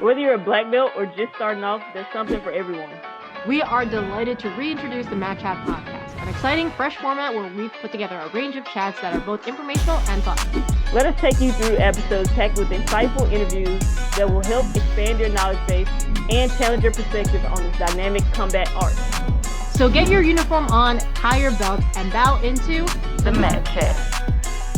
Whether you're a black belt or just starting off, there's something for everyone. We are delighted to reintroduce the Matchat podcast, an exciting, fresh format where we've put together a range of chats that are both informational and fun. Let us take you through episodes packed with insightful interviews that will help expand your knowledge base and challenge your perspective on this dynamic combat art. So get your uniform on, tie your belt, and bow into The Matchat.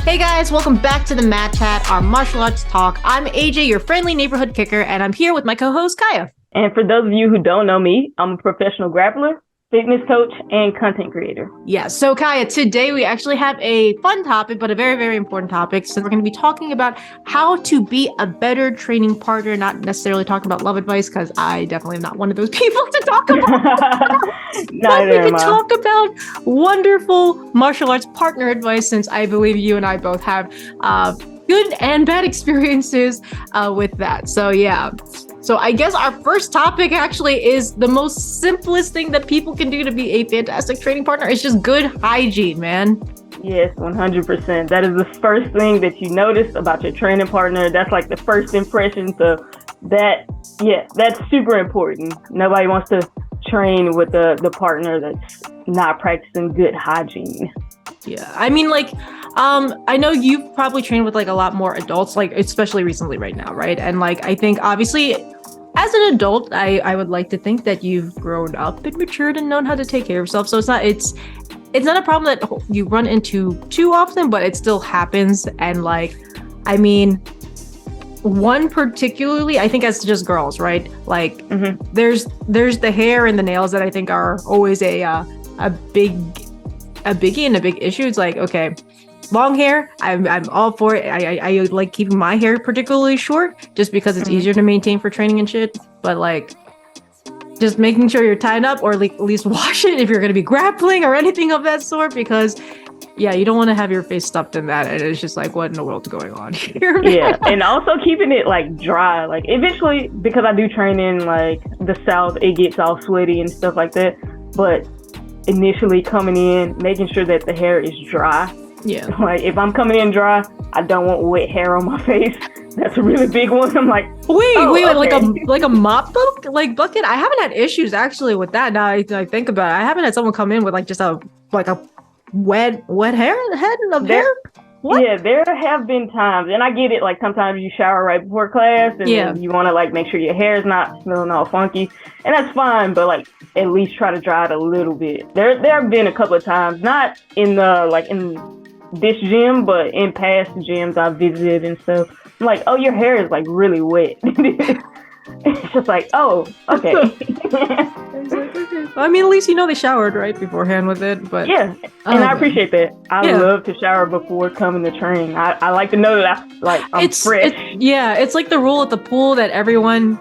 Hey guys, welcome back to the Matchat, our martial arts talk. I'm AJ, your friendly neighborhood kicker, and I'm here with my co-host Kiaya. And for those of you who don't know me, I'm a professional grappler, fitness coach, and content creator. Yeah, so Kiaya, today we actually have a fun topic, but a very, very important topic. So we're going to be talking about how to be a better training partner, not necessarily talking about love advice, because I definitely am not one of those people to talk about. But we can talk about wonderful martial arts partner advice, since I believe you and I both have good and bad experiences with that. So yeah. So I guess our first topic actually is the most simplest thing that people can do to be a fantastic training partner. It's just good hygiene, man. Yes, 100%. That is the first thing that you notice about your training partner. That's like the first impression. So that's super important. Nobody wants to train with the partner that's not practicing good hygiene. Yeah, I mean, like, I know you've probably trained with like a lot more adults, like especially recently right now, right? And like, I think obviously as an adult, I would like to think that you've grown up and matured and known how to take care of yourself. So it's not a problem that you run into too often, but it still happens. And like, I mean, one particularly, I think as just girls, right? Like there's the hair and the nails that I think are always a biggie and a big issue. It's like, okay, long hair, I'm all for it. I like keeping my hair particularly short just because it's easier to maintain for training and shit. But like, just making sure you're tied up, or like at least wash it if you're going to be grappling or anything of that sort, because yeah, you don't want to have your face stuffed in that, and it's just like, what in the world's going on here? Yeah, and also keeping it like dry. Like eventually, because I do train in like the South, it gets all sweaty and stuff like that. But initially coming in, making sure that the hair is dry. Yeah. Like if I'm coming in dry, I don't want wet hair on my face. That's a really big one. I'm like, wait, okay. like a mop bucket. I haven't had issues actually with that. Now I think about it, I haven't had someone come in with like just a wet head of hair. What? Yeah, there have been times, and I get it. Like sometimes you shower right before class, and then you want to like make sure your hair is not smelling all funky, and that's fine. But like at least try to dry it a little bit. There have been a couple of times, not in in this gym, but in past gyms I've visited and stuff. I'm like, oh, your hair is like really wet. It's just like, oh, okay. I mean, at least they showered right beforehand with it. But yeah, and I appreciate that. I love to shower before coming to train. I like to know that I'm fresh. It's like the rule at the pool that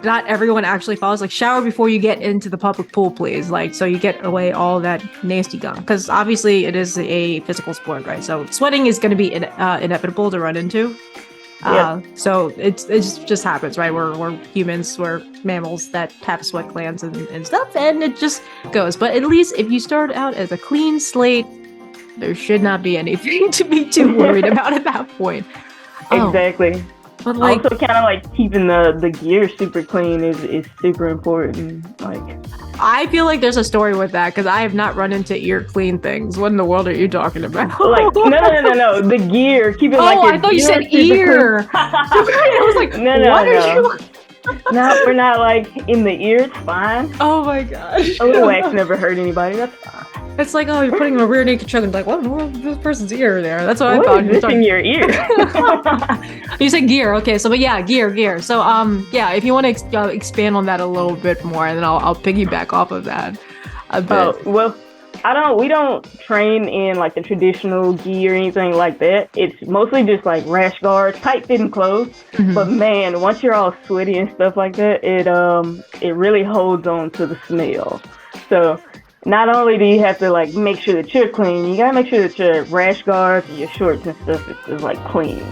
not everyone actually follows. Like, shower before you get into the public pool, please. Like, so you get away all that nasty gunk. Because obviously it is a physical sport, right? So sweating is going to be inevitable to run into. So it just happens, right? We're humans, we're mammals that have sweat glands and stuff, and it just goes. But at least if you start out as a clean slate, there should not be anything to be too worried about at that point. Exactly. But like, also kind of like keeping the gear super clean is super important. Like, I feel like there's a story with that, because I have not run into ear clean things. What in the world are you talking about? Like, no. The gear. Keep it like. Oh, I thought you said ear. I was like, no. No, we're not like in the ear. It's fine. Oh my gosh. A little wax never hurt anybody. That's fine. It's like, oh, you're putting a rear naked choke and like, what in the world is this person's ear there? That's what I thought. What is this in your ear? You said gear. Okay, so but yeah, gear. So if you want to expand on that a little bit more, and then I'll piggyback off of that a bit. Oh, well, we don't train in like the traditional gi or anything like that. It's mostly just like rash guards, tight fitting clothes. But man, once you're all sweaty and stuff like that, it really holds on to the smell. So not only do you have to like make sure that you're clean, you gotta make sure that your rash guards and your shorts and stuff is like clean.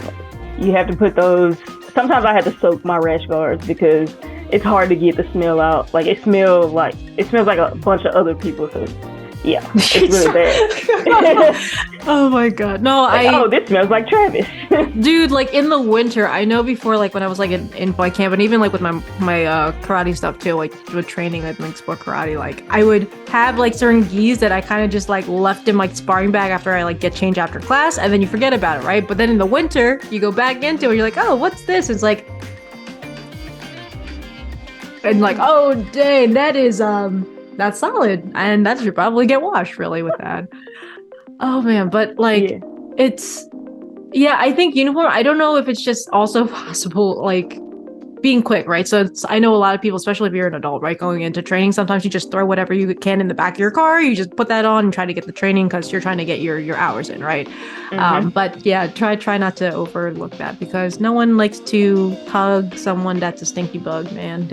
You have to put those. Sometimes I have to soak my rash guards because it's hard to get the smell out. Like it smells like a bunch of other people. So Yeah, it's really bad. Oh my god. No, like, this smells like Travis. Dude, like in the winter, I know before, like when I was like in boy camp, and even like with my karate stuff too, like with training, like sport karate, like I would have like certain gis that I kind of just like left in like sparring bag after I like get changed after class, and then you forget about it, right? But then in the winter, you go back into it, you're like, oh, what's this? It's like, and like, oh dang, that is that's solid, and that should probably get washed really with that. Oh man, but like it's I think uniform, I don't know if it's just also possible like being quick, right? So I know a lot of people, especially if you're an adult, right, going into training, sometimes you just throw whatever you can in the back of your car, you just put that on and try to get the training because you're trying to get your hours in, right? But yeah, try not to overlook that, because no one likes to hug someone that's a stinky bug, man.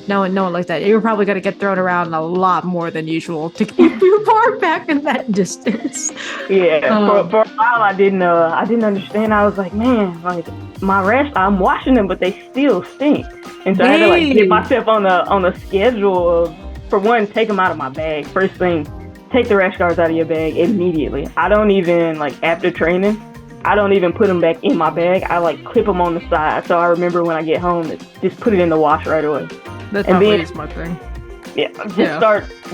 No one likes that. You're probably gonna get thrown around a lot more than usual to keep your bar back in that distance. Yeah, for a while I didn't understand. I was like, man, like my rash, I'm washing them, but they still stink. And so I had to like get myself on the schedule of, for one, take them out of my bag. First thing, take the rash guards out of your bag immediately. I don't even, like, after training, I don't even put them back in my bag. I like clip them on the side. So I remember when I get home, just put it in the wash right away. That's probably a smart thing. Yeah,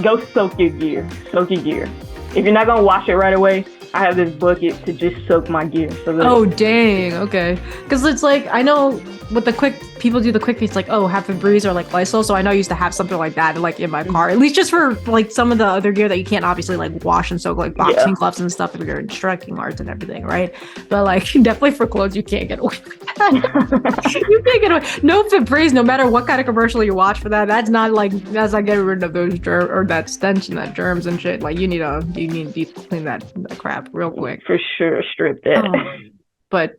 go soak your gear. Soak your gear. If you're not gonna wash it right away, I have this bucket to just soak my gear. So oh dang, okay. Because it's like, I know with the quick, people do the quick feeds like, oh, have Febreze or like Lysol. So I know I used to have something like that like in my car, at least just for like some of the other gear that you can't obviously like wash and soak, like boxing gloves and stuff if you're in striking arts and everything, right? But like definitely for clothes, you can't get away with that. You can't get away. No Febreze, no matter what kind of commercial you watch for that, that's not getting rid of those germs or that stench and that germs and shit. Like you need to deep clean that crap real quick. For sure, strip that. But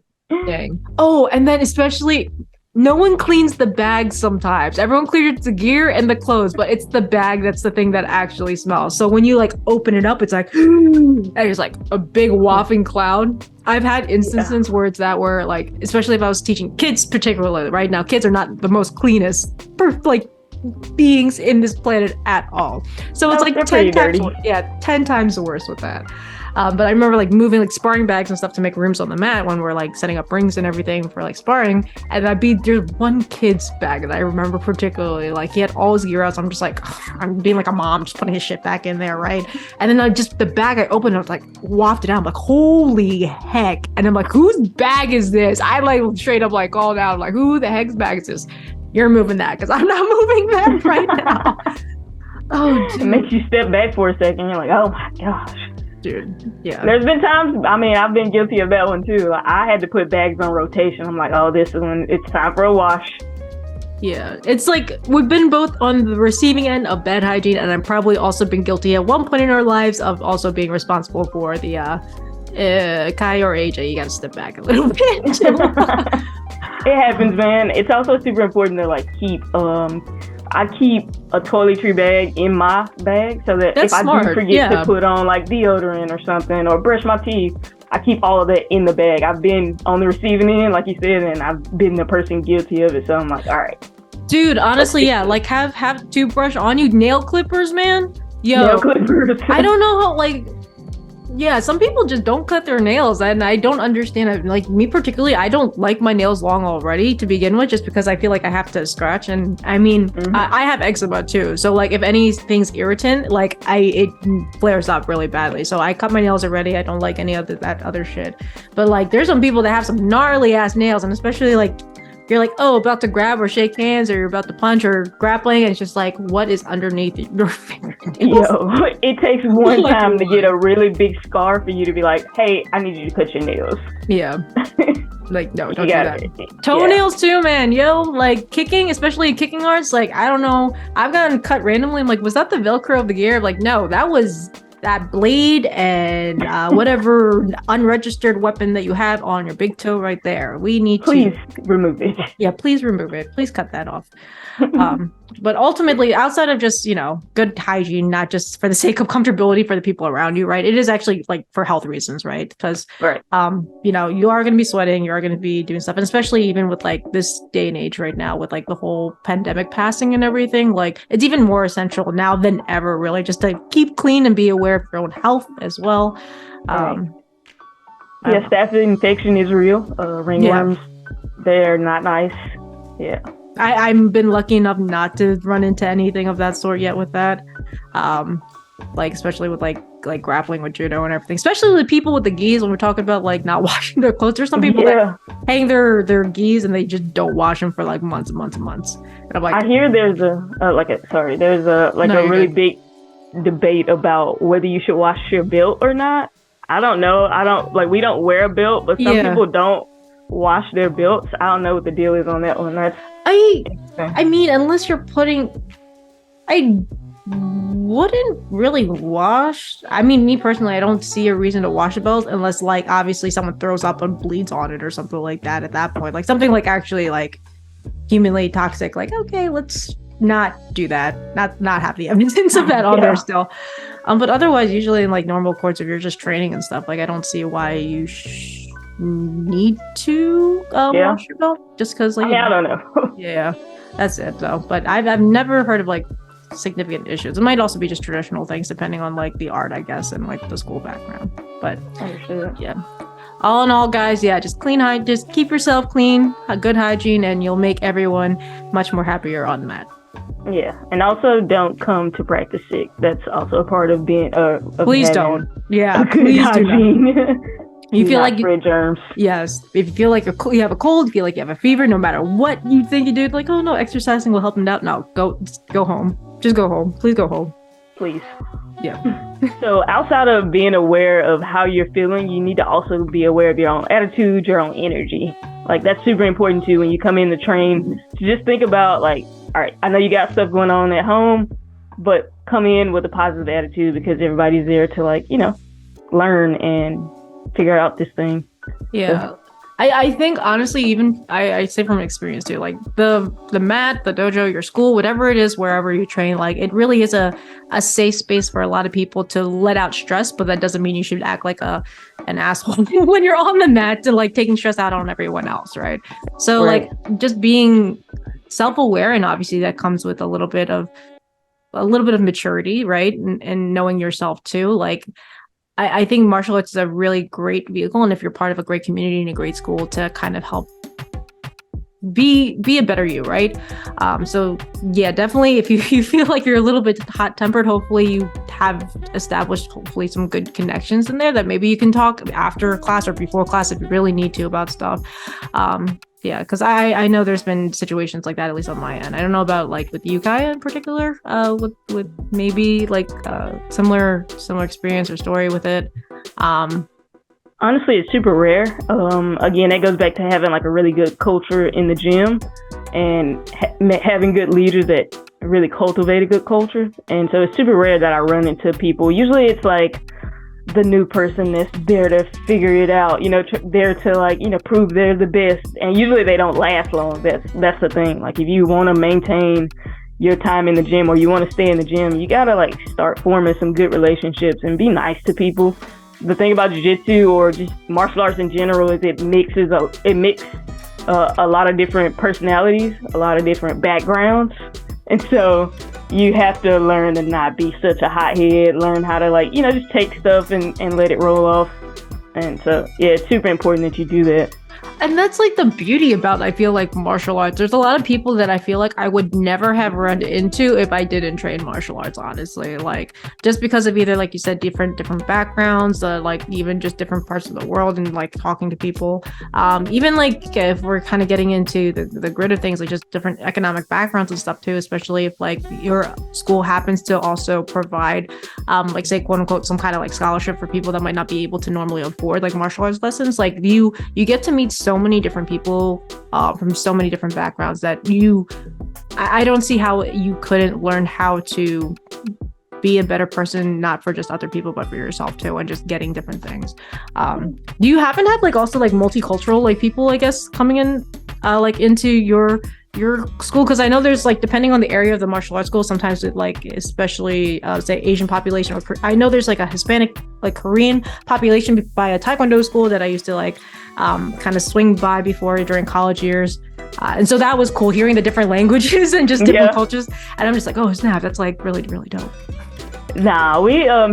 dang. Oh, and then especially, no one cleans the bag sometimes. Everyone clears the gear and the clothes, but it's the bag that's the thing that actually smells. So when you like open it up, it's like, and there's like a big wafting cloud. I've had instances where it's that, where like, especially if I was teaching kids particularly, right now, kids are not the most cleanest, like beings in this planet at all. So it's like 10 times, 10 times the worst with that. But I remember like moving like sparring bags and stuff to make rooms on the mat when we're like setting up rings and everything for like sparring. And there's one kid's bag that I remember particularly, like he had all his gear out. So I'm just like, I'm being like a mom, just putting his shit back in there, right? And then the bag I opened, I was like wafted out. I'm like, holy heck. And I'm like, whose bag is this? I like straight up like called out, like, who the heck's bag is this? You're moving that, because I'm not moving that right now. Oh, dude. It makes you step back for a second. You're like, oh my gosh. Dude, yeah. There's been times, I mean, I've been guilty of that one too. Like, I had to put bags on rotation. I'm like, oh, this is when it's time for a wash. Yeah, it's like we've been both on the receiving end of bad hygiene, and I've probably also been guilty at one point in our lives of also being responsible for the Kiaya or AJ. You gotta step back a little bit. It happens, man. It's also super important to like keep I keep a toiletry bag in my bag so that if I do forget to put on like deodorant or something or brush my teeth, I keep all of that in the bag. I've been on the receiving end, like you said, and I've been the person guilty of it. So I'm like, all right. Dude, honestly, yeah, like have toothbrush on you, nail clippers, man. Yo, nail clippers. I don't know how, like, yeah, some people just don't cut their nails, and I don't understand it. Like me particularly, I don't like my nails long already to begin with, just because I feel like I have to scratch. And I mean, I have eczema too, so like if anything's irritant, like it flares up really badly. So I cut my nails already. I don't like any of that other shit. But like, there's some people that have some gnarly ass nails, and especially like, you're like, oh, about to grab or shake hands, or you're about to punch or grappling, and it's just like, what is underneath your fingernails? Yo, it takes one time to get a really big scar for you to be like, hey, I need you to cut your nails. Yeah. Like, no, don't do that. Toenails too, man. Yo, like kicking, especially kicking arts, like, I don't know. I've gotten cut randomly. I'm like, was that the Velcro of the gear? Like, no, that was that blade and whatever unregistered weapon that you have on your big toe right there. We need please remove it. Yeah, please remove it. Please cut that off. But ultimately, outside of just, good hygiene, not just for the sake of comfortability for the people around you, right? It is actually like for health reasons, right? Because, right. You are going to be sweating, you are going to be doing stuff. And especially even with like this day and age right now with like the whole pandemic passing and everything, like it's even more essential now than ever, really, just to keep clean and be aware of your own health as well. Right. Staph infection is real. Ringworms, they're not nice. Yeah. I've been lucky enough not to run into anything of that sort yet with that. Like especially with like grappling with judo and everything, especially with people with the gis when we're talking about like not washing their clothes. There's some people that hang their gis and they just don't wash them for like months and months and months. And I'm like, I hear there's a really big debate about whether you should wash your belt or not. I don't know. We don't wear a belt, but some people don't wash their belts. I don't know what the deal is on that one. I mean, unless you're I wouldn't really wash. I mean, me personally, I don't see a reason to wash a belt unless like obviously someone throws up and bleeds on it or something like that at that point. Like something like actually like humanly toxic. Like, okay, let's not do that. Not have the evidence of that on there still. But otherwise, usually in like normal courts, if you're just training and stuff, like I don't see why you need to wash your belt just because like I don't know. Yeah, that's it though. But I've never heard of like significant issues. It might also be just traditional things depending on like the art, I guess, and like the school background. But yeah, all in all, guys, just just keep yourself clean, a good hygiene, and you'll make everyone much more happier on the mat. Yeah, and also don't come to practice sick. That's also a part of being please don't. Yeah, please hygiene. Do not. You feel like spread germs. Yes, if you feel like you have a cold, feel like you have a fever, no matter what you think you do, like, oh no, exercising will help him out. No, go home. Just go home. Please go home. Please. Yeah. So outside of being aware of how you're feeling, you need to also be aware of your own attitude, your own energy. Like that's super important too when you come in to train. To just think about like, all right, I know you got stuff going on at home, but come in with a positive attitude because everybody's there to like, learn and figure out this thing. Yeah. I think honestly, even I say from experience too, like the mat, the dojo, your school, whatever it is, wherever you train, like it really is a safe space for a lot of people to let out stress, but that doesn't mean you should act like an asshole when you're on the mat to like taking stress out on everyone else, right? So like just being self-aware, and obviously that comes with a little bit of maturity, right? And knowing yourself too, like I think martial arts is a really great vehicle, and if you're part of a great community and a great school to kind of help be a better you, right? So yeah, definitely if you feel like you're a little bit hot-tempered, hopefully you have established hopefully some good connections in there that maybe you can talk after class or before class if you really need to about stuff. Yeah, because I know there's been situations like that, at least on my end. I don't know about like with Kiaya in particular, with maybe like similar experience or story with it. Honestly, it's super rare. Again, that goes back to having like a really good culture in the gym and having good leaders that really cultivate a good culture. And so it's super rare that I run into people. Usually it's like the new person that's there to figure it out, there to like, prove they're the best. And usually they don't last long. That's the thing. Like if you want to maintain your time in the gym or you want to stay in the gym, you got to like start forming some good relationships and be nice to people. The thing about jiu-jitsu or just martial arts in general is it mixes a lot of different personalities, a lot of different backgrounds. And so you have to learn to not be such a hothead, learn how to like, just take stuff and let it roll off. And so, yeah, it's super important that you do that. And that's like the beauty about, I feel like, martial arts. There's a lot of people that I feel like I would never have run into if I didn't train martial arts, honestly. Like, just because of either, like you said, different backgrounds, like even just different parts of the world and like talking to people. Even like if we're kind of getting into the grid of things, like just different economic backgrounds and stuff too, especially if like your school happens to also provide, like say, quote unquote, some kind of like scholarship for people that might not be able to normally afford like martial arts lessons. Like you get to meet so many different people from so many different backgrounds that I don't see how you couldn't learn how to be a better person, not for just other people, but for yourself too, and just getting different things. Do you happen to have like also like multicultural like people, I guess, coming in like into your school? Because I know there's like, depending on the area of the martial arts school, sometimes it like, especially say Asian population, or I know there's like a Hispanic, like Korean population by a Taekwondo school that I used to like kind of swing by before during college years. And so that was cool, hearing the different languages and just different cultures. And I'm just like, oh snap, that's like really, really dope. Nah,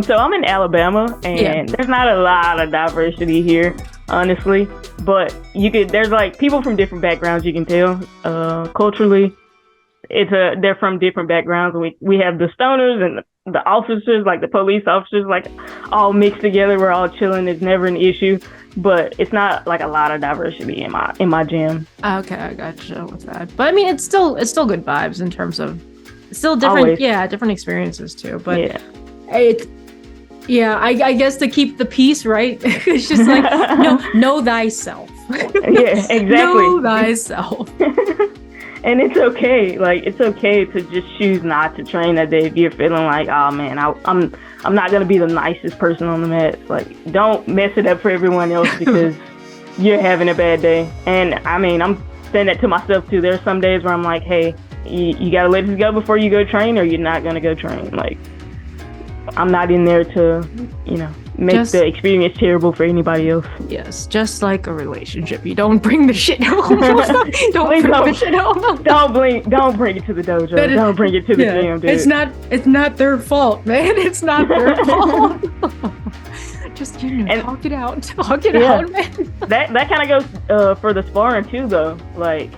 so I'm in Alabama, and there's not a lot of diversity here, honestly. But there's like people from different backgrounds, you can tell, culturally. They're from different backgrounds. We have the stoners and the officers, like the police officers, like all mixed together. We're all chilling. It's never an issue, but it's not like a lot of diversity in my gym. Okay, I gotcha with that. But I mean, it's still good vibes in terms of still different, always. Different experiences too. But I guess to keep the peace, right? It's just like know thyself. Yeah, exactly. Know thyself. And it's okay. Like, it's okay to just choose not to train that day if you're feeling like, oh man, I'm not gonna be the nicest person on the mat. Like, don't mess it up for everyone else because you're having a bad day. And I mean, I'm saying that to myself too. There's some days where I'm like, hey, you gotta let this go before you go train, or you're not gonna go train. Like, I'm not in there to, make the experience terrible for anybody else. Yes, just like a relationship. You don't bring the shit home. Don't bring the shit home. Don't bring it to the dojo. Don't bring it to the gym, dude. It's not their fault, man. It's not their fault. Just talk it out. Talk it out, man. That kind of goes for the sparring too, though. Like,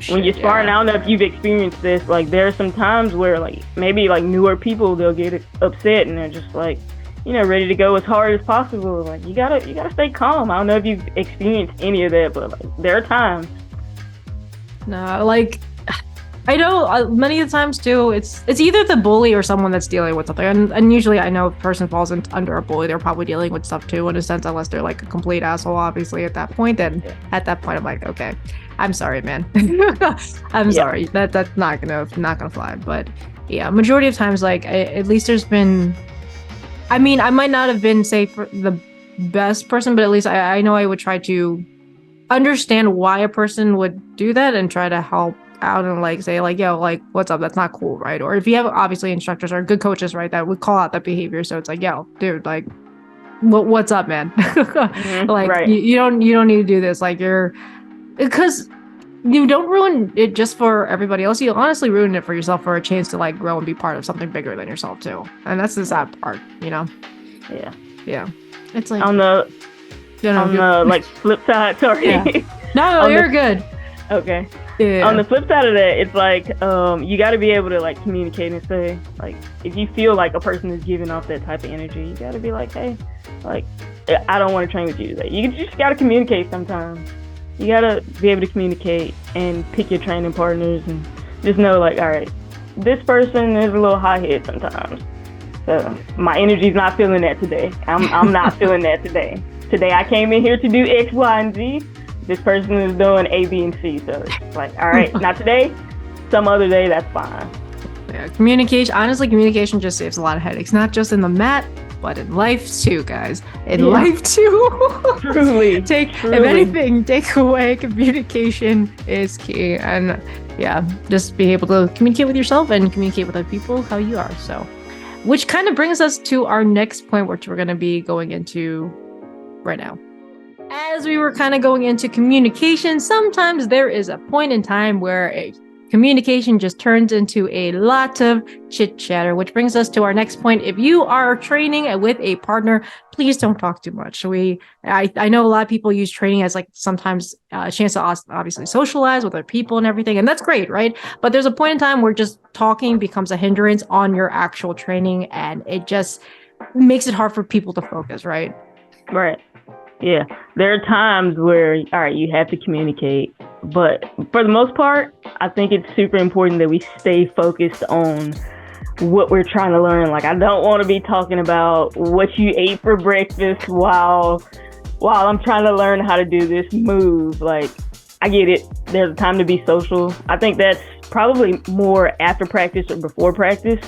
when you're sparring, I don't know if you've experienced this. Like, there are some times where, like, maybe like newer people, they'll get upset and they're just like, ready to go as hard as possible. Like, you gotta stay calm. I don't know if you've experienced any of that, but like, there are times. No, like, I know many of the times too, it's either the bully or someone that's dealing with something. And usually I know if a person falls under a bully, they're probably dealing with stuff too, in a sense, unless they're like a complete asshole, obviously, at that point. Then at that point, I'm like, okay, I'm sorry, man. I'm sorry. That's not gonna fly. But yeah, majority of times, like, at least there's been, I mean, I might not have been, say, for the best person, but at least I know I would try to understand why a person would do that and try to help out and like say like, yo, like, what's up? That's not cool, right? Or if you have obviously instructors or good coaches, right, that would call out that behavior. So it's like, yo, dude, what's up, man? Like, right. you don't need to do this. Like, because you don't ruin it just for everybody else. You honestly ruin it for yourself for a chance to like grow and be part of something bigger than yourself too. And that's the sad part, Yeah. It's like on the like flip side. Sorry. Yeah. No, you're good. Okay. Yeah. On the flip side of that, it's like you got to be able to like communicate and say, like, if you feel like a person is giving off that type of energy, you got to be like, hey, like, I don't want to train with you today. You just got to communicate sometimes. You got to be able to communicate and pick your training partners and just know, like, all right, this person is a little hot-headed sometimes. So my energy's not feeling that today. I'm not feeling that today. Today I came in here to do X, Y, and Z. This person is doing A, B, and C. So it's like, all right, not today. Some other day, that's fine. Yeah, communication just saves a lot of headaches, not just in the mat, but in life too, guys. In life too. Truly. If anything, take away, communication is key. And just be able to communicate with yourself and communicate with other people how you are. So, which kind of brings us to our next point, which we're going to be going into right now. As we were kind of going into communication, sometimes there is a point in time where a communication just turns into a lot of chit chatter, which brings us to our next point. If you are training with a partner, please don't talk too much. I know a lot of people use training as like sometimes a chance to obviously socialize with other people and everything, and that's great, right? But there's a point in time where just talking becomes a hindrance on your actual training, and it just makes it hard for people to focus, right? Right. Yeah, there are times where, all right, you have to communicate, but for the most part, I think it's super important that we stay focused on what we're trying to learn. Like, I don't want to be talking about what you ate for breakfast while I'm trying to learn how to do this move. Like, I get it. There's a time to be social. I think that's probably more after practice or before practice.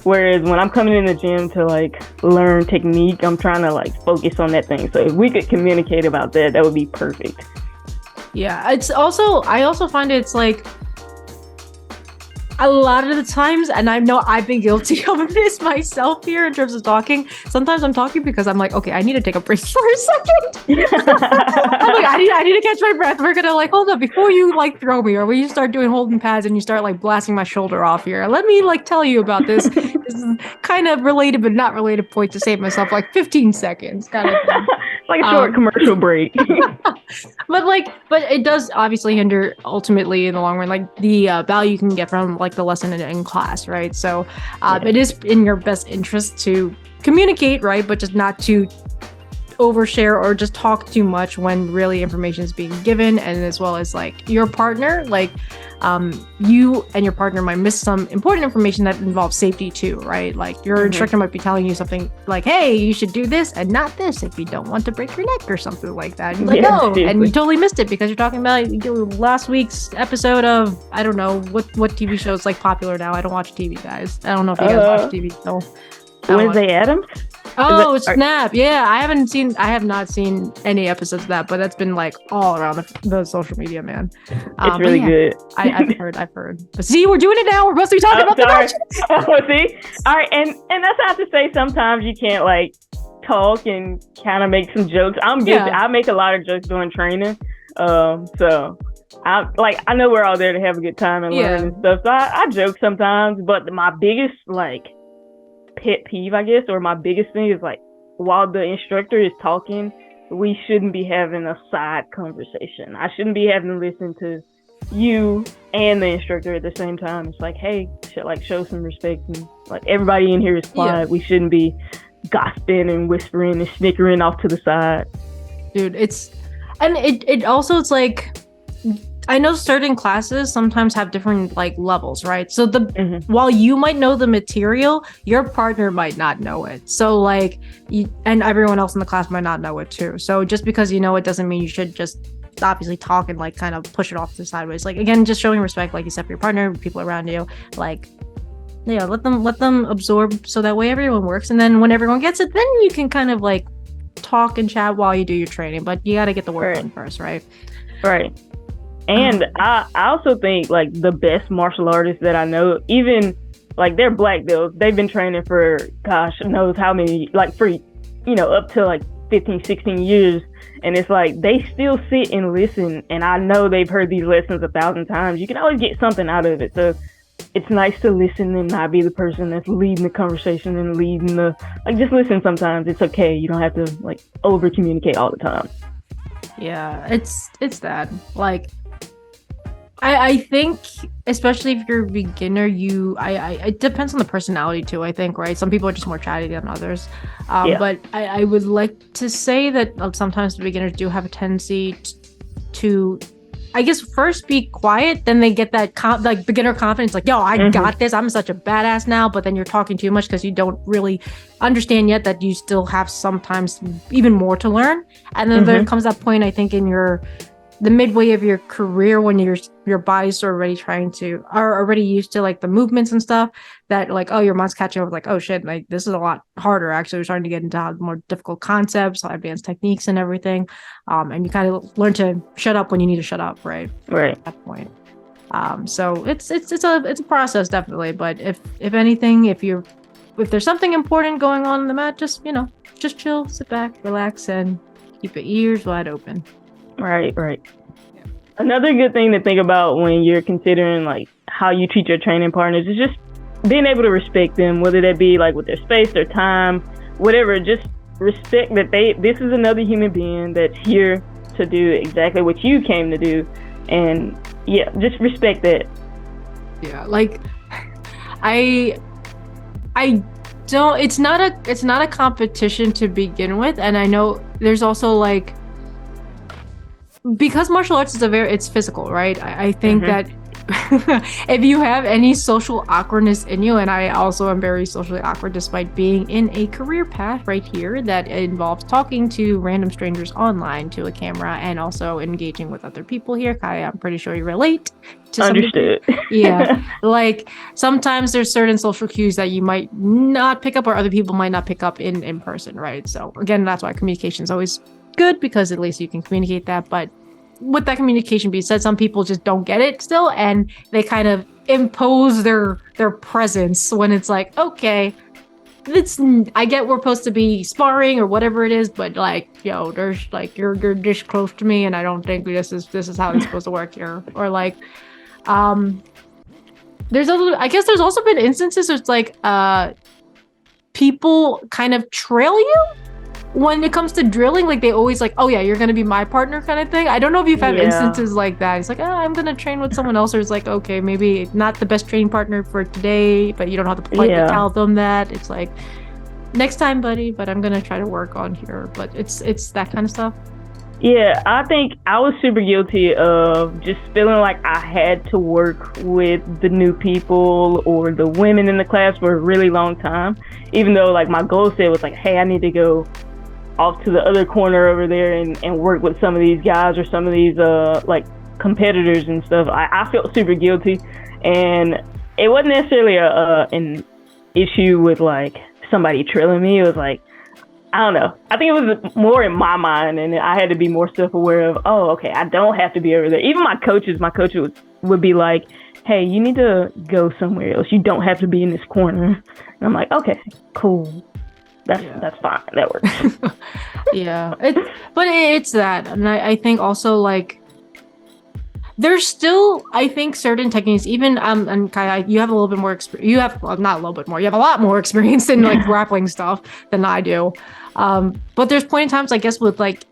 Whereas when I'm coming in the gym to like learn technique, I'm trying to like focus on that thing. So if we could communicate about that, that would be perfect. Yeah, it's also, I also find it's like a lot of the times, and I know I've been guilty of this myself here in terms of talking. Sometimes I'm talking because I'm like, okay, I need to take a break for a second. I'm like, I need to catch my breath. We're gonna like, hold up, before you like throw me, or when you start doing holding pads and you start like blasting my shoulder off here, let me like tell you about this. This is kind of related but not related point to save myself like 15 seconds kind of thing. Like a short commercial break. but it does obviously hinder ultimately in the long run, like the value you can get from like the lesson in class, right? So it is in your best interest to communicate, right? But just not to overshare or just talk too much when really information is being given, and as well as like your partner, like you and your partner might miss some important information that involves safety too, right? Like your instructor might be telling you something like, hey, you should do this and not this if you don't want to break your neck or something like that. You're like, no, and you totally missed it because you're talking about last week's episode of, I don't know what TV show is like popular now. I don't watch TV, guys. I don't know if you guys watch TV. So Wednesday Addams. Oh, snap. Yeah, I have not seen any episodes of that, but that's been like all around the social media, man. It's really good. I've heard. But see, we're doing it now. We're supposed to be talking about the matches. See? All right, and that's not to say sometimes you can't like talk and kind of make some jokes. I'm good. Yeah. I make a lot of jokes during training. So I know we're all there to have a good time and learn and stuff. So I joke sometimes, but my biggest like pet peeve, I guess, or my biggest thing is like, while the instructor is talking, we shouldn't be having a side conversation. I shouldn't be having to listen to you and the instructor at the same time. It's like, hey, show some respect, and like everybody in here is quiet. Yeah. We shouldn't be gossiping and whispering and snickering off to the side. Dude, it's like, I know certain classes sometimes have different like levels, right? So while you might know the material, your partner might not know it. So like and everyone else in the class might not know it too. So just because you know it doesn't mean you should just obviously talk and like kind of push it off to the sideways. Like again, just showing respect, like you said, for your partner, people around you, like let them absorb, so that way everyone works. And then when everyone gets it, then you can kind of like talk and chat while you do your training. But you got to get the work done first, right? Right. And I also think like the best martial artists that I know, even like they're black belts, they've been training for gosh knows how many, like for up to like 15, 16 years, and it's like they still sit and listen, and I know they've heard these lessons 1,000 times. You can always get something out of it, so it's nice to listen and not be the person that's leading the conversation and leading the just listen sometimes. It's okay. You don't have to like over communicate all the time. Yeah, it's that like I think, especially if you're a beginner, it depends on the personality too, I think, right? Some people are just more chatty than others. But I would like to say that sometimes the beginners do have a tendency to, I guess, first be quiet, then they get that beginner confidence, like, yo, I got this. I'm such a badass now. But then you're talking too much because you don't really understand yet that you still have sometimes even more to learn. And then there comes that point, I think, in the midway of your career when your body's already already used to like the movements and stuff, that like, oh, your mind's catching over, like, oh shit, like this is a lot harder. Actually, we're starting to get into more difficult concepts, advanced techniques and everything. And you kind of learn to shut up when you need to shut up, right? Right. At that point. So it's a process, definitely. But if anything, if there's something important going on in the mat, just chill, sit back, relax, and keep your ears wide open. Right. Yeah. Another good thing to think about when you're considering like how you treat your training partners is just being able to respect them, whether that be like with their space, their time, whatever. Just respect that this is another human being that's here to do exactly what you came to do, and just respect that. Yeah, like I don't. It's not a competition to begin with, and I know there's also like, because martial arts is it's physical, right? I think that if you have any social awkwardness in you, and I also am very socially awkward despite being in a career path right here that involves talking to random strangers online to a camera and also engaging with other people here. Kiaya, I'm pretty sure you relate to Understood. Yeah. Like sometimes there's certain social cues that you might not pick up or other people might not pick up in person, right? So again, that's why communication is always good because at least you can communicate that. But with that communication being said, some people just don't get it still, and they kind of impose their presence when it's like, okay, I get we're supposed to be sparring or whatever it is, but like, yo, there's like you're this close to me, and I don't think this is how it's supposed to work here. Or like, there's I guess there's also been instances where it's like people kind of trail you when it comes to drilling, like they always like, oh yeah, you're gonna be my partner kind of thing. I don't know if you've had instances like that. It's like, oh, I'm gonna train with someone else, or it's like, okay, maybe not the best training partner for today, but you don't have to politely tell them that. It's like, next time, buddy, but I'm gonna try to work on here. But it's that kind of stuff. Yeah, I think I was super guilty of just feeling like I had to work with the new people or the women in the class for a really long time, even though like my goal set was like, hey, I need to go off to the other corner over there and work with some of these guys or some of these like competitors and stuff. I felt super guilty, and it wasn't necessarily an issue with like somebody trailing me. It was like, I don't know. I think it was more in my mind, and I had to be more self-aware of, oh, okay, I don't have to be over there. Even my coach would be like, hey, you need to go somewhere else. You don't have to be in this corner. And I'm like, okay, cool. That's fine. That works. Yeah, it's that, and I think also like there's still, I think, certain techniques. Even and Kiaya, you have a little bit more experience. You have not a little bit more. You have a lot more experience in like grappling stuff than I do. But there's point in times, I guess, with like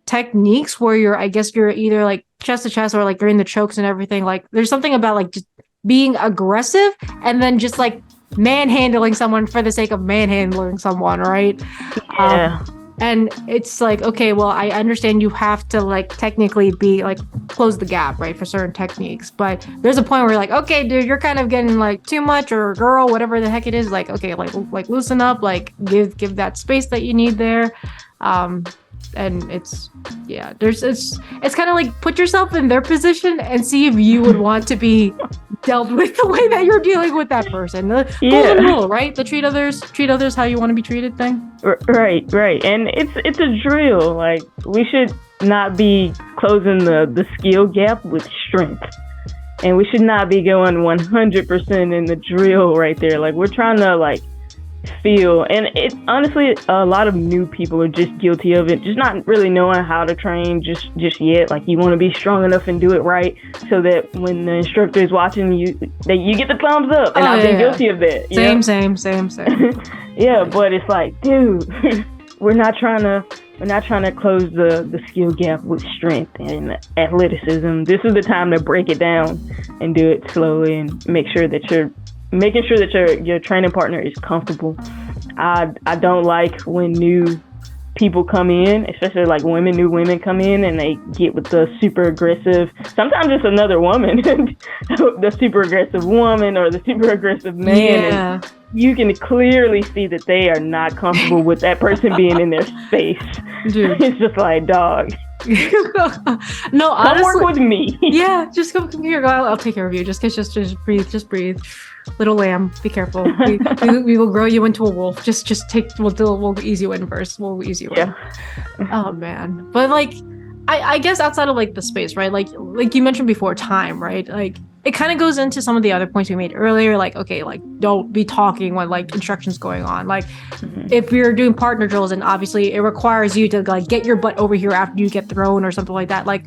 techniques where you're either like chest to chest or like during the chokes and everything. Like there's something about like just being aggressive and then just like manhandling someone for the sake of manhandling someone, right? Yeah. And it's like, okay, well, I understand you have to like technically be like close the gap, right, for certain techniques, but there's a point where you're like, okay, dude, you're kind of getting like too much, or girl, whatever the heck it is, like, okay, like loosen up, like give that space that you need there. And it's kind of like put yourself in their position and see if you would want to be dealt with the way that you're dealing with that person. The golden rule, right? The treat others how you want to be treated thing. Right. And it's a drill. Like we should not be closing the skill gap with strength. And we should not be going 100% in the drill right there. Like we're trying to like feel, and it honestly a lot of new people are just guilty of it, just not really knowing how to train just yet. Like you want to be strong enough and do it right so that when the instructor is watching you, that you get the thumbs up. And I've been guilty of that. Same. Yeah, but it's like, dude, we're not trying to close the skill gap with strength and athleticism. This is the time to break it down and do it slowly and make sure that you're making sure that your training partner is comfortable. I don't like when new people come in, especially like new women come in and they get with the super aggressive, sometimes it's another woman, the super aggressive woman or the super aggressive man. Yeah. And you can clearly see that they are not comfortable with that person being in their space. Dude. It's just like, dog. No, honestly, come work with me. Yeah, just come here. I'll take care of you. Just breathe. Little lamb, be careful. We will grow you into a wolf. We'll ease you in first. We'll ease you in. Oh man, but like, I guess outside of like the space, right? Like you mentioned before, time, right? Like it kind of goes into some of the other points we made earlier. Like, okay, like don't be talking when like instructions going on. Like if you're doing partner drills, and obviously it requires you to like get your butt over here after you get thrown or something like that. Like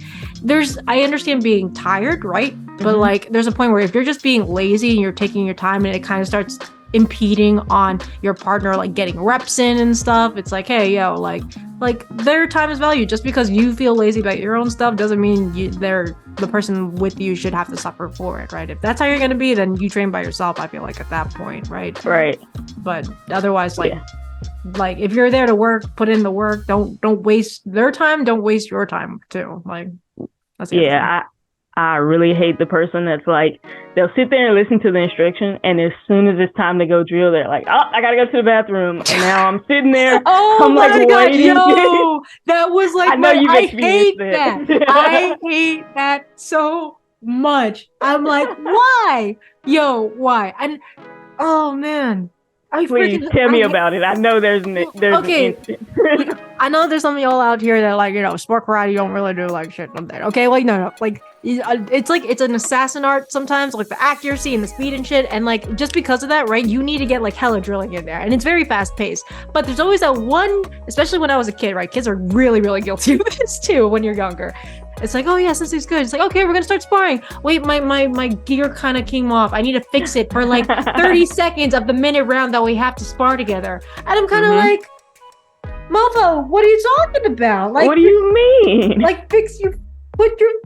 I understand being tired, right? But like there's a point where if you're just being lazy and you're taking your time and it kind of starts impeding on your partner like getting reps in and stuff, it's like, hey, yo, like their time is valued. Just because you feel lazy about your own stuff doesn't mean the person with you should have to suffer for it, right? If that's how you're gonna be, then you train by yourself, I feel like, at that point, right? Right. But otherwise, like if you're there to work, put in the work. Don't waste their time, don't waste your time too. Like that's the I I really hate the person that's like, they'll sit there and listen to the instruction, and as soon as it's time to go drill, they're like, oh, I gotta go to the bathroom. And now I'm sitting there. Oh I'm my like, God, waiting. yo, that was like, I hate that. that. I hate that so much. I'm like, why? Yo, why? And oh man. Please tell me about it. I know there's an instant. I know there's some of y'all out here that like, sport karate don't really do like shit on that. Okay, like no, like it's an assassin art sometimes, like the accuracy and the speed and shit. And like just because of that, right? You need to get like hella drilling in there, and it's very fast paced. But there's always that one, especially when I was a kid, right? Kids are really, really guilty of this too when you're younger. It's like, oh yeah, Sensei's good. It's like, okay, we're gonna start sparring. Wait, my gear kind of came off. I need to fix it for like 30 seconds of the minute round that we have to spar together. And I'm kind of like, mofo, what are you talking about? Like, what do you mean? Like, put your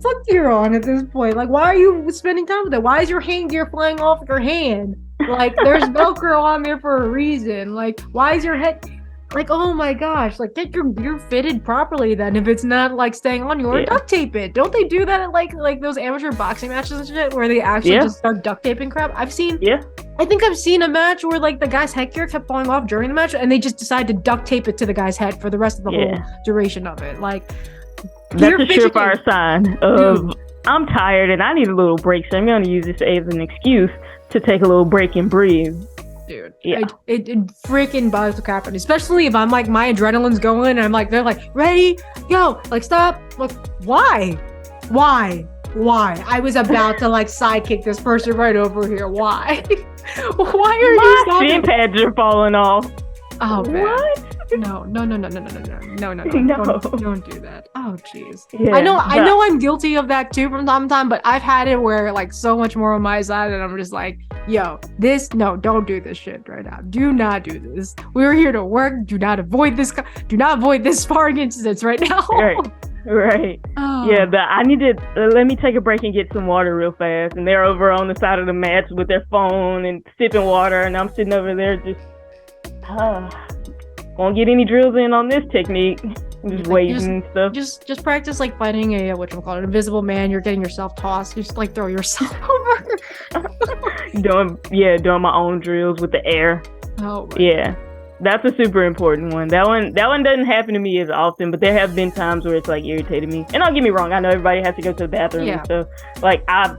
foot gear on at this point. Like, why are you spending time with it? Why is your hand gear flying off your hand? Like, there's Velcro on there for a reason. Like, why is your head... Like, oh my gosh, like get your gear fitted properly then if it's not like staying on you, or duct tape it. Don't they do that at like those amateur boxing matches and shit where they actually just start duct taping crap? I think I've seen a match where like the guy's headgear kept falling off during the match and they just decided to duct tape it to the guy's head for the rest of the whole duration of it. Like, that's a surefire sign of I'm tired and I need a little break, so I'm going to use this as an excuse to take a little break and breathe. Dude, it freaking bothers the crap out of me, especially if I'm like my adrenaline's going and I'm like, they're like, ready, go, like stop, like why I was about to like sidekick this person right over here. Why are you stopping? My shin pads are falling off. Oh man. What? No. Don't do that. Oh jeez. Yeah, I know I'm guilty of that too from time to time, but I've had it where like so much more on my side and I'm just like, yo, don't do this shit right now. Do not do this. We're here to work. Do not avoid this sparring incidents right now. Right. Oh. Yeah, I need to let me take a break and get some water real fast. And they're over on the side of the mats with their phone and sipping water, and I'm sitting over there just won't get any drills in on this technique. Just waiting and stuff. Just practice like fighting an invisible man. You're getting yourself tossed. Just like throw yourself over. doing my own drills with the air. Oh yeah. That's a super important one. That one doesn't happen to me as often, but there have been times where it's like irritated me. And don't get me wrong, I know everybody has to go to the bathroom, so like I've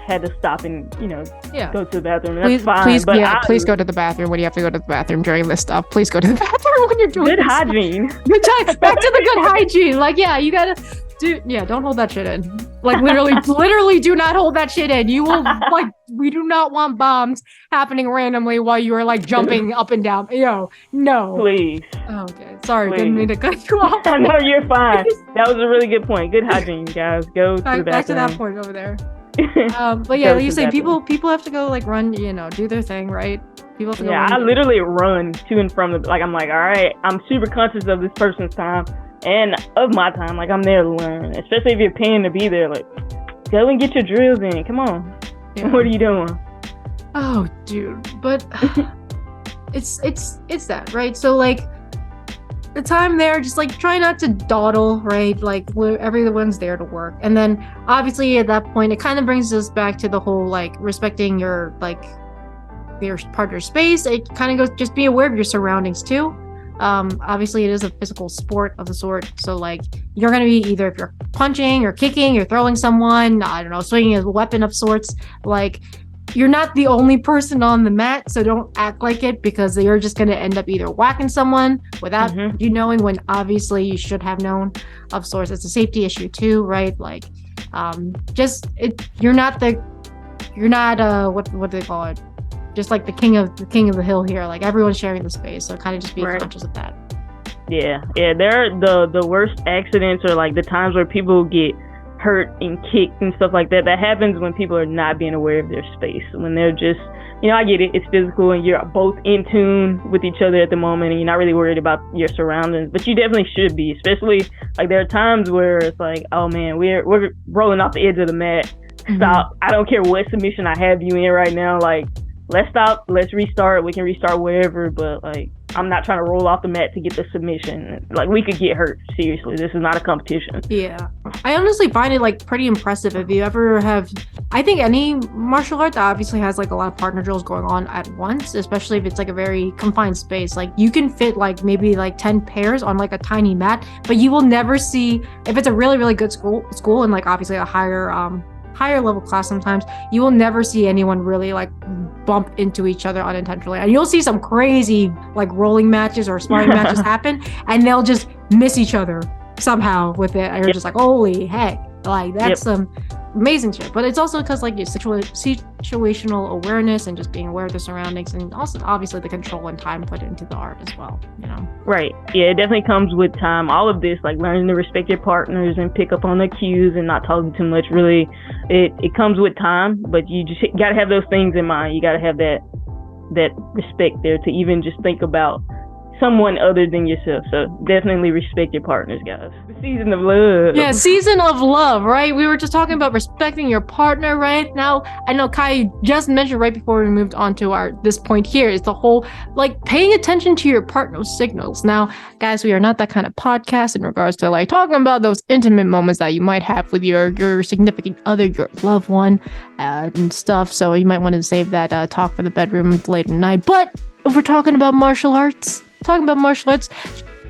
had to stop and go to the bathroom. That's fine. Please go to the bathroom when you have to go to the bathroom during this stuff. Please go to the bathroom when you're doing good hygiene. Back to the good hygiene. Like you gotta. Dude, don't hold that shit in. Like literally do not hold that shit in. You will like, we do not want bombs happening randomly while you are like jumping up and down. Yo, no. Please. Okay, sorry, didn't mean to cut you off. No, you're fine. That was a really good point. Good hygiene, guys. Go to the bathroom. Back to that point over there. But yeah, like you say, people have to go like run, do their thing, right? People have to go. Yeah, I literally run to and from the, like, I'm like, all right, I'm super conscious of this person's time and of my time. Like, I'm there to learn, especially if you're paying to be there. Like, go and get your drills in. Come on. Yeah. What are you doing? Oh, dude. But it's that, right? So like the time there, just like try not to dawdle, right? Like everyone's there to work. And then obviously at that point, it kind of brings us back to the whole like respecting your partner's space. It kind of goes, just be aware of your surroundings too. Obviously it is a physical sport of the sort, so like you're going to be either, if you're punching or kicking or throwing someone, I don't know, swinging a weapon of sorts, like you're not the only person on the mat, so don't act like it, because you're just going to end up either whacking someone without you knowing, when obviously you should have known of sorts. It's a safety issue too, right? Like you're not what do they call it, just like the king of the hill here. Like everyone's sharing the space, so kind of just be conscious of that. Yeah. There are the worst accidents, or like the times where people get hurt and kicked and stuff like that. That happens when people are not being aware of their space. When they're just, I get it, it's physical and you're both in tune with each other at the moment and you're not really worried about your surroundings, but you definitely should be. Especially like there are times where it's like, oh man, we're rolling off the edge of the mat. Stop. I don't care what submission I have you in right now. Like, let's stop, let's restart. We can restart wherever, but like, I'm not trying to roll off the mat to get the submission. Like, we could get hurt. Seriously, this is not a competition. Yeah, I honestly find it like pretty impressive. If you ever have, I think any martial art that obviously has like a lot of partner drills going on at once, especially if it's like a very confined space, like you can fit like maybe like 10 pairs on like a tiny mat, but you will never see, if it's a really, really good school and like obviously a higher level class, sometimes you will never see anyone really like bump into each other unintentionally, and you'll see some crazy like rolling matches or sparring matches happen, and they'll just miss each other somehow with it, and you're just like, holy heck, like that's some amazing shit. But it's also because like your situational awareness and just being aware of the surroundings, and also obviously the control and time put into the art as well, you know. Right. Yeah, it definitely comes with time. All of this, like learning to respect your partners and pick up on their cues and not talking too much, really it comes with time. But you just gotta have those things in mind. You gotta have that respect there to even just think about someone other than yourself. So definitely respect your partners, guys. The season of love. Yeah, season of love, right? We were just talking about respecting your partner, right? Now, I know Kai just mentioned right before we moved on to this point here is the whole like paying attention to your partner's signals. Now, guys, we are not that kind of podcast in regards to like talking about those intimate moments that you might have with your significant other, your loved one, and stuff. So you might want to save that talk for the bedroom late at night. But if we're talking about martial arts,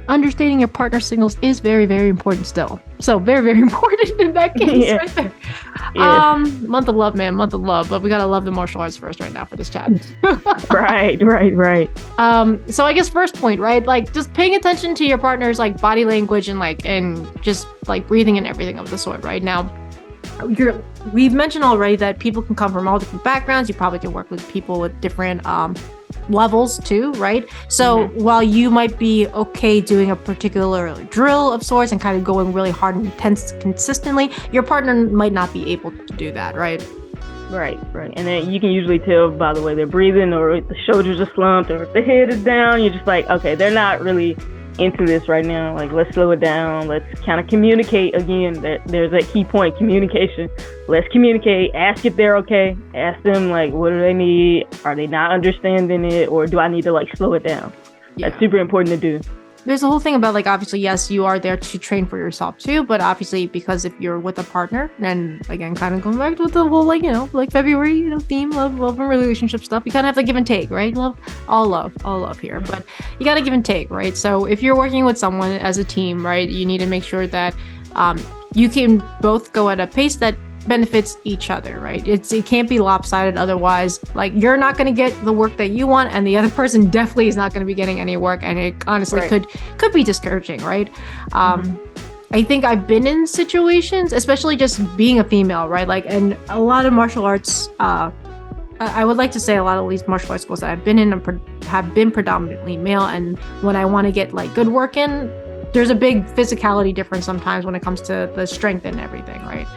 understanding your partner signals is very, very important still. So very, very important in that case right there. Yeah. Month of love, man, month of love. But we gotta love the martial arts first right now for this chat. Right. So I guess first point, right? Like just paying attention to your partner's like body language and just like breathing and everything of the sort, right? Now, we've mentioned already that people can come from all different backgrounds. You probably can work with people with different levels too, right? So while you might be okay doing a particular drill of sorts and kind of going really hard and intense consistently, your partner might not be able to do that, right? Right. And then you can usually tell by the way they're breathing, or if the shoulders are slumped, or if the head is down. You're just like, okay, they're not really into this right now. Like, let's slow it down. Let's kind of communicate again. There's that key point, communication. Let's communicate. Ask if they're okay. Ask them like, what do they need? Are they not understanding it, or do I need to like slow it down? That's super important to do. There's a whole thing about like, obviously, yes, you are there to train for yourself too, but obviously because if you're with a partner, and again, kind of going back to the whole like, you know, like February, you know, theme, love and relationship stuff, you kind of have to give and take, right? All love here, but you got to give and take, right? So if you're working with someone as a team, right, you need to make sure that you can both go at a pace that benefits each other, right? It can't be lopsided, otherwise like you're not going to get the work that you want, and the other person definitely is not going to be getting any work, and it honestly could be discouraging, right? I think I've been in situations, especially just being a female, right? Like, and a lot of martial arts, I would like to say a lot of these martial arts schools that I've been in have been predominantly male, and when I want to get like good work in, there's a big physicality difference sometimes when it comes to the strength and everything, right?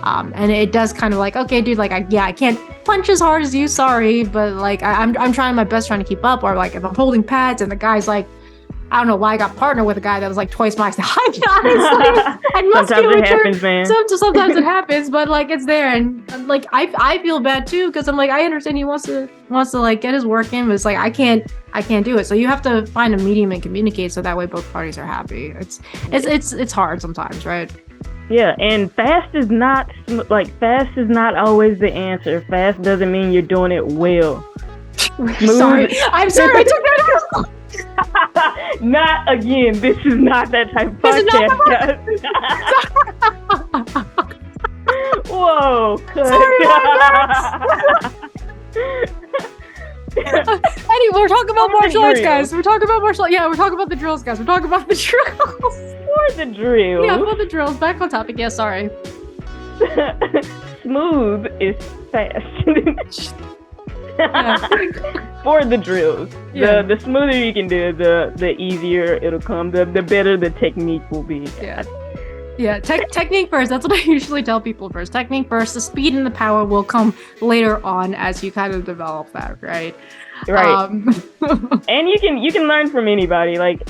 And it does kind of like, okay, dude, like, I can't punch as hard as you, sorry, but like, I'm trying my best trying to keep up. Or like, if I'm holding pads and the guy's like, I don't know why I got partnered with a guy that was like twice my height, honestly. And sometimes it happens, man. Sometimes it happens, but like, it's there. And like, I feel bad too, because I'm like, I understand he wants to like get his work in, but it's like, I can't do it. So you have to find a medium and communicate so that way both parties are happy. It's hard sometimes, right? Yeah, and fast is not always the answer. Fast doesn't mean you're doing it well. Sorry, I'm sorry, I took that out. Not again. This is not that type of podcast. Whoa, Anyway, we're talking about martial arts, guys. We're talking about the drills, guys. We're talking about the drills. For the drills. Yeah, for the drills. Back on topic. Yeah, sorry. Smooth is fast. For the drills. The smoother you can do, the easier it'll come. The better the technique will be. Yeah, technique first. That's what I usually tell people first. Technique first. The speed and the power will come later on as you kind of develop that, right? Right. And you can learn from anybody. Like,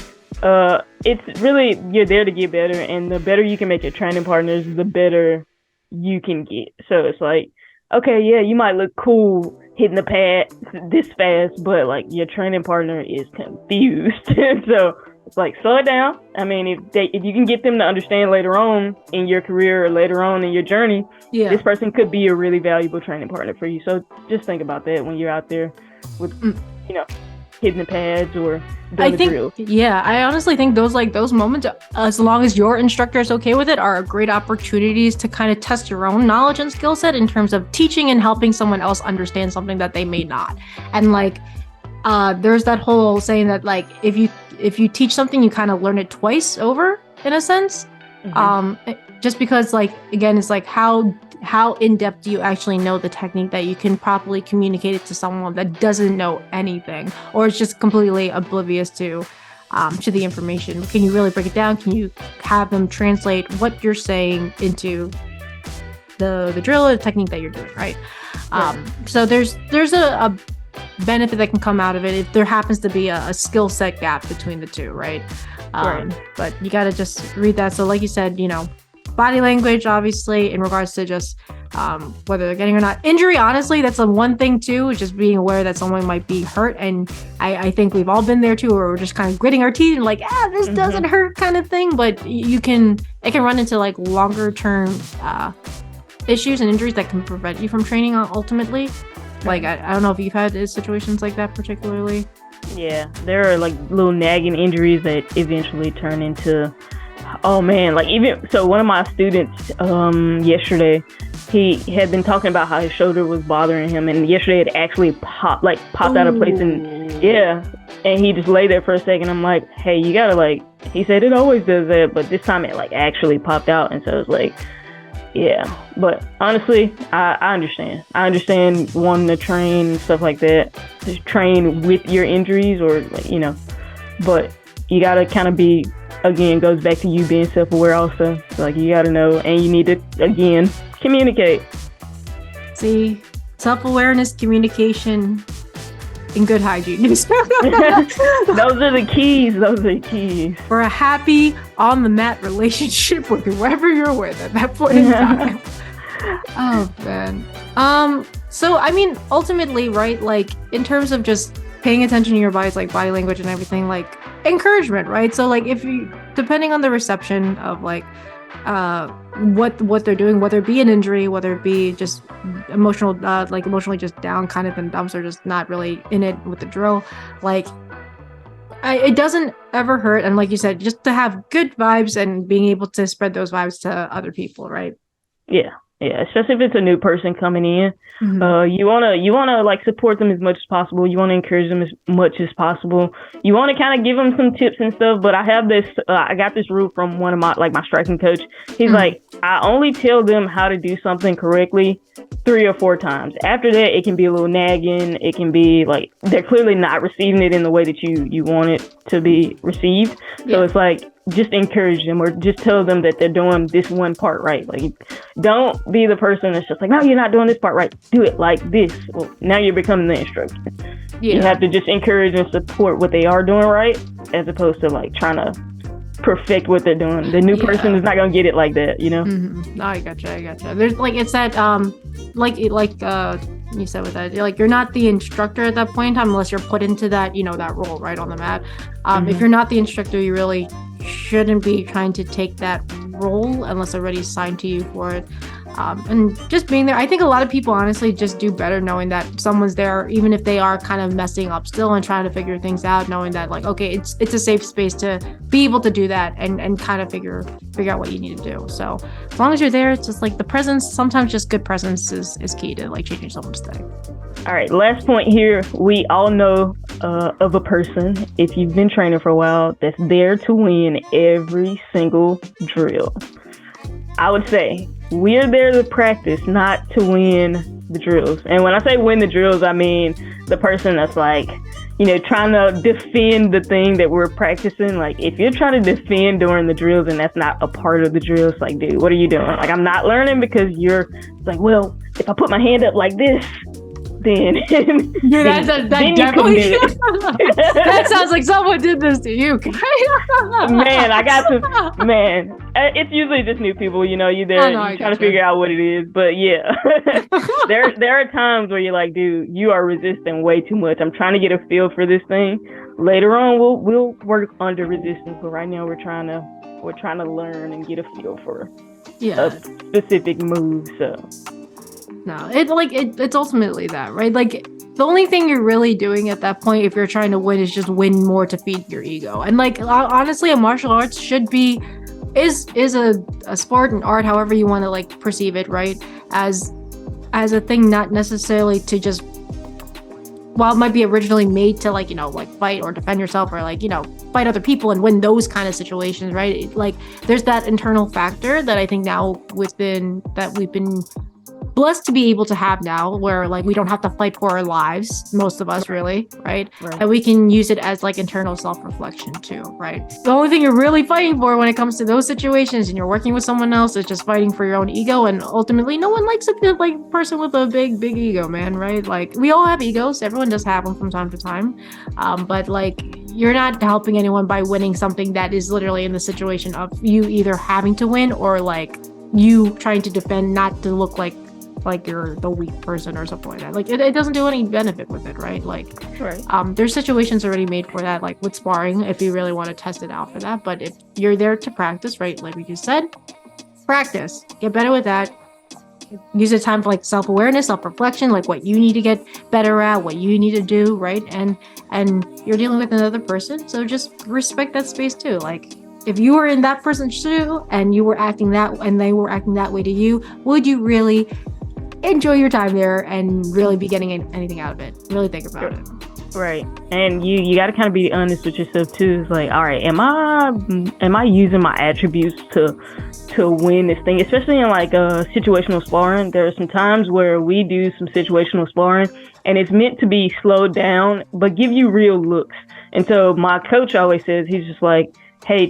it's really, you're there to get better, and the better you can make your training partners, the better you can get. So it's like, okay, yeah, you might look cool hitting the pad this fast, but like your training partner is confused. So it's like, slow it down. I mean, if you can get them to understand later on in your career or later on in your journey, this person could be a really valuable training partner for you. So just think about that when you're out there with, hitting the pads or doing the drills. Yeah, I honestly think those moments, as long as your instructor is okay with it, are great opportunities to kind of test your own knowledge and skill set in terms of teaching and helping someone else understand something that they may not. And like, there's that whole saying that like, if you teach something, you kind of learn it twice over, in a sense. Just because, like, again, it's like how in-depth do you actually know the technique that you can properly communicate it to someone that doesn't know anything or is just completely oblivious to the information? Can you really break it down? Can you have them translate what you're saying into the drill or the technique that you're doing, right? So there's a benefit that can come out of it if there happens to be a skill set gap between the two, right? But you got to just read that. So like you said, body language, obviously, in regards to just whether they're getting or not. Injury, honestly, that's the one thing too, just being aware that someone might be hurt. And I think we've all been there too, where we're just kind of gritting our teeth and like, this doesn't hurt kind of thing. But it can run into like longer term issues and injuries that can prevent you from training ultimately. Like, I don't know if you've had situations like that particularly. Yeah, there are like little nagging injuries that eventually turn into, oh man, like even so one of my students yesterday, he had been talking about how his shoulder was bothering him, and yesterday it actually popped out of place, and he just lay there for a second. I'm like, hey, you gotta like, he said it always does that, but this time it like actually popped out, and so it's like, yeah. But honestly, I understand wanting to train and stuff like that, just train with your injuries or like, but you gotta kind of be, again, goes back to you being self-aware also. So, like, you gotta know, and you need to, again, communicate. See, self-awareness, communication, and good hygiene. Those are the keys. For a happy, on-the-mat relationship with whoever you're with at that point in time. Oh, man. So, I mean, ultimately, right, like, in terms of just paying attention to your body's, like, body language and everything, like, encouragement, right? So, like, if you, depending on the reception of, like, what they're doing, whether it be an injury, whether it be just emotionally just down kind of in dumps or just not really in it with the drill, like, it doesn't ever hurt. And like you said, just to have good vibes and being able to spread those vibes to other people, right? Yeah, especially if it's a new person coming in. You wanna like support them as much as possible. You want to encourage them as much as possible. You want to kind of give them some tips and stuff. But I have this, I got this rule from one of my striking coach. He's like, I only tell them how to do something correctly 3 or 4 times. After that, it can be a little nagging. It can be like they're clearly not receiving it in the way that you want it to be received. So it's like, just encourage them or just tell them that they're doing this one part right. Like, don't be the person that's just like, no, you're not doing this part right. Do it like this. Well, now you're becoming the instructor. You have to just encourage and support what they are doing right, as opposed to like trying to perfect what they're doing. The new person is not gonna get it like that, No, I gotcha. There's like, it's that you said with that, you're not the instructor at that point in time unless you're put into that, that role right on the mat. If you're not the instructor, you really shouldn't be trying to take that role unless already assigned to you for it. And just being there, I think a lot of people honestly just do better knowing that someone's there, even if they are kind of messing up still and trying to figure things out, knowing that like, okay, it's a safe space to be able to do that and kind of figure out what you need to do. So as long as you're there, it's just like the presence, sometimes just good presence is key to like changing someone's day. All right, last point here. We all know of a person, if you've been training for a while, that's there to win every single drill. I would say we're there to practice, not to win the drills. And when I say win the drills, I mean the person that's like, trying to defend the thing that we're practicing. Like, if you're trying to defend during the drills and that's not a part of the drills, like, dude, what are you doing? Like, I'm not learning because you're like, well, if I put my hand up like this, then Yeah, that then definitely. you commit. That sounds like someone did this to you. Man, I got to. Man, it's usually just new people. You know, you there, you trying to figure out what it is. But yeah, there are times where you're like, dude, you are resisting way too much. I'm trying to get a feel for this thing. Later on, we'll work under resistance. But right now, we're trying to learn and get a feel for a specific move. So no, it's ultimately that, right? Like, the only thing you're really doing at that point, if you're trying to win, is just win more to feed your ego. And like, honestly, a martial arts is a sport and art, however you want to like perceive it, right? As a thing, not necessarily to just, while it might be originally made to like, you know, like fight or defend yourself or like, you know, fight other people and win those kind of situations, right? Like, there's that internal factor that I think now we've been blessed to be able to have now, where like we don't have to fight for our lives, most of us, really, right? And we can use it as like internal self-reflection too, right? The only thing you're really fighting for when it comes to those situations and you're working with someone else is just fighting for your own ego, and ultimately no one likes a like person with a big ego, man, right? Like, we all have egos, everyone does have them from time to time, but like, you're not helping anyone by winning something that is literally in the situation of you either having to win or like you trying to defend, not to look like you're the weak person or something like that. Like, it doesn't do any benefit with it, right? Like, there's situations already made for that, like with sparring, if you really want to test it out for that. But if you're there to practice, right, like we just said, practice, get better with that. Use the time for like self-awareness, self-reflection, like what you need to get better at, what you need to do, right? And you're dealing with another person, so just respect that space too. Like, if you were in that person's shoe and you were acting that, and they were acting that way to you, would you really enjoy your time there and really be getting anything out of it? Really think about it. Right. And you got to kind of be honest with yourself too. It's like, all right, am I using my attributes to win this thing? Especially in like situational sparring, there are some times where we do some situational sparring and it's meant to be slowed down but give you real looks. And so my coach always says, he's just like, hey,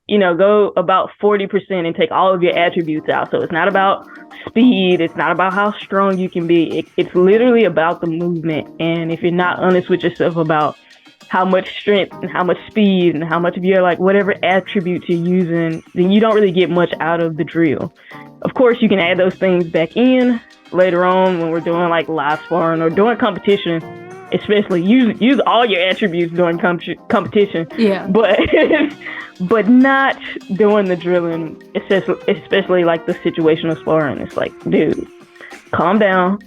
go about 40% and take all of your attributes out. So it's not about speed. It's not about how strong you can be. It's literally about the movement. And if you're not honest with yourself about how much strength and how much speed and how much of your like whatever attributes you're using, then you don't really get much out of the drill. Of course, you can add those things back in later on when we're doing like live sparring or doing competition. Especially use all your attributes during competition. Yeah. But not doing the drilling, especially like the situational sparring. It's like, dude, calm down.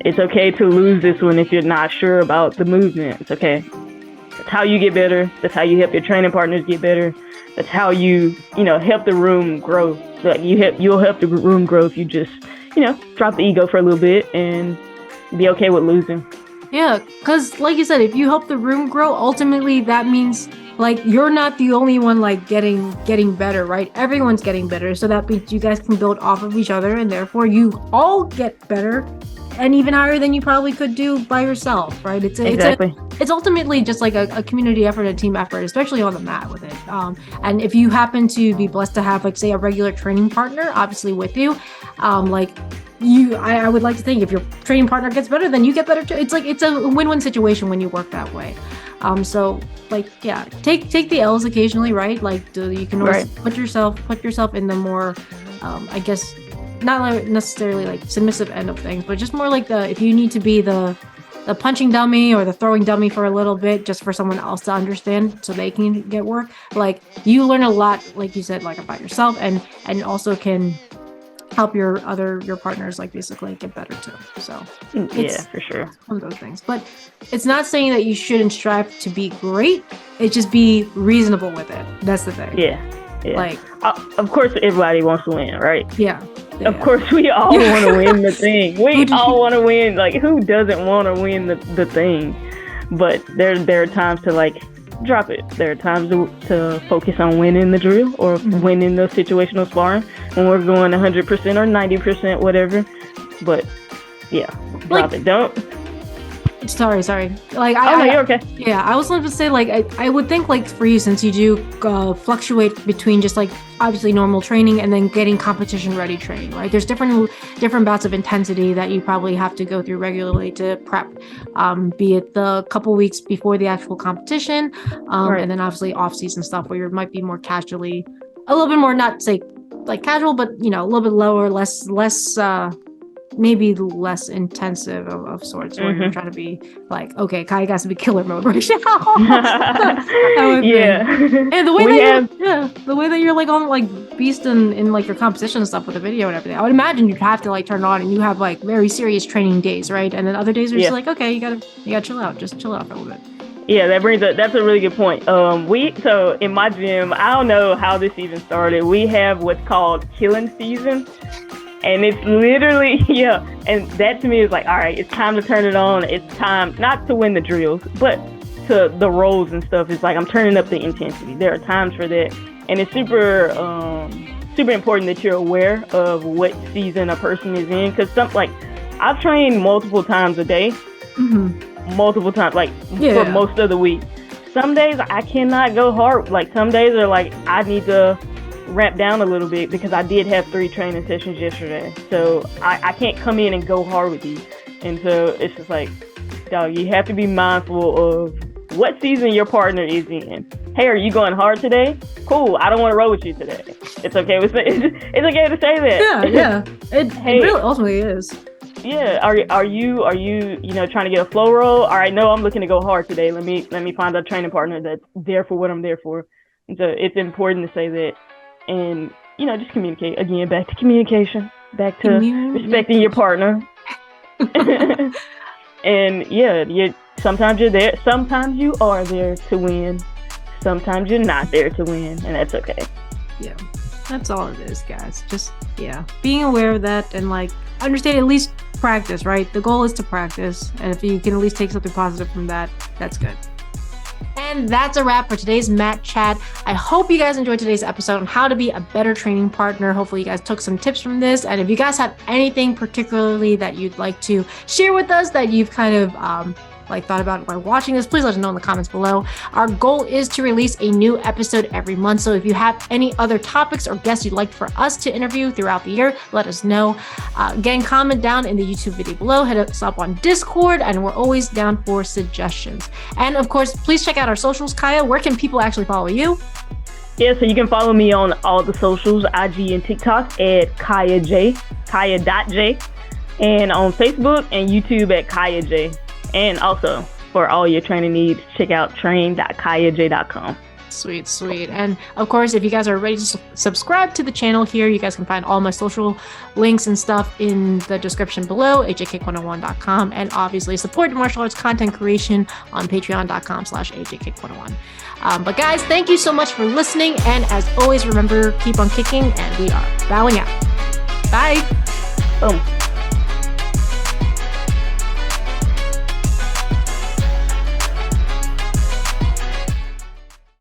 It's okay to lose this one if you're not sure about the movement. It's okay. That's how you get better. That's how you help your training partners get better. That's how you help the room grow. Like you'll help the room grow if you just drop the ego for a little bit and be okay with losing. Yeah, because like you said, if you help the room grow, ultimately that means like you're not the only one like getting better, right? Everyone's getting better, so that means you guys can build off of each other, and therefore you all get better and even higher than you probably could do by yourself, right? It's ultimately just like a community effort, a team effort, especially on the mat with it. And if you happen to be blessed to have like say a regular training partner, obviously with you, I would like to think if your training partner gets better, then you get better too. It's a win-win situation when you work that way. So like, yeah, take the L's occasionally, right? Like you can always put yourself in the more, I guess, not necessarily like submissive end of things, but just more like if you need to be the punching dummy or the throwing dummy for a little bit, just for someone else to understand so they can get work. Like you learn a lot, like you said, like about yourself and also can help your partners like basically get better too. So yeah, for sure, one of those things. But it's not saying that you shouldn't strive to be great. It just be reasonable with it. That's the thing. Yeah. Like, of course, everybody wants to win, right? Yeah. Of course, we all want to win the thing. We all want to win. Like, who doesn't want to win the thing? But there are times to like drop it. There are times to focus on winning the drill or winning the situational sparring when we're going 100% or 90%, whatever. But yeah, drop it. Sorry. Like no, you're okay. Yeah, I was going to say, like, I would think, like, for you, since you do fluctuate between just, like, obviously normal training and then getting competition ready training, right? There's different bouts of intensity that you probably have to go through regularly to prep, be it the couple weeks before the actual competition, Right. and then obviously off-season stuff where you might be more casually, a little bit more, not say like casual, but, you know, a little bit lower, less maybe less intensive of sorts, where you're trying to be like, okay, Kai got to be killer mode right now. Yeah. And the way that you're like on like beast in like your competition and stuff with the video and everything, I would imagine you'd have to like turn it on and you have like very serious training days, right? And then other days are just like, okay, you gotta chill out, just chill out for a little bit. Yeah, that's a really good point. So in my gym, I don't know how this even started. We have what's called killing season. And it's literally, and that to me is like, all right, it's time to turn it on. It's time not to win the drills, but to the rolls and stuff. It's like I'm turning up the intensity. There are times for that. And it's super important that you're aware of what season a person is in. Because I've trained multiple times a day, multiple times, for most of the week. Some days I cannot go hard. Like some days are like, I need to ramp down a little bit because I did have 3 training sessions yesterday, so I can't come in and go hard with these. And so it's just like, dog, you have to be mindful of what season your partner is in. Hey, are you going hard today? Cool, I don't want to roll with you today. It's okay it's okay to say that. It really ultimately is. Yeah, are you trying to get a flow roll? All right, no, I'm looking to go hard today. Let me find a training partner that's there for what I'm there for. And so it's important to say that. And, just communicate. Again, back to communication. Back to respecting your partner. And, sometimes you're there. Sometimes you are there to win. Sometimes you're not there to win. And that's okay. Yeah. That's all it is, guys. Just, being aware of that and, like, understand at least practice, right? The goal is to practice. And if you can at least take something positive from that, that's good. And that's a wrap for today's Matchat. I hope you guys enjoyed today's episode on how to be a better training partner. Hopefully you guys took some tips from this. And if you guys have anything particularly that you'd like to share with us that you've kind of thought about while watching this, please let us know in the comments below. Our goal is to release a new episode every month. So if you have any other topics or guests you'd like for us to interview throughout the year, let us know. Again, comment down in the YouTube video below, hit us up on Discord, and we're always down for suggestions. And of course, please check out our socials. Kiaya, where can people actually follow you? Yeah, so you can follow me on all the socials, IG and TikTok at Kiaya.J, and on Facebook and YouTube at Kiaya J. And also, for all your training needs, check out train.kiaj.com. Sweet. And of course, if you guys are ready to subscribe to the channel here, you guys can find all my social links and stuff in the description below, ajkick101.com, and obviously support martial arts content creation on patreon.com/ajkick101. But guys, thank you so much for listening. And as always, remember, keep on kicking, and we are bowing out. Bye. Boom.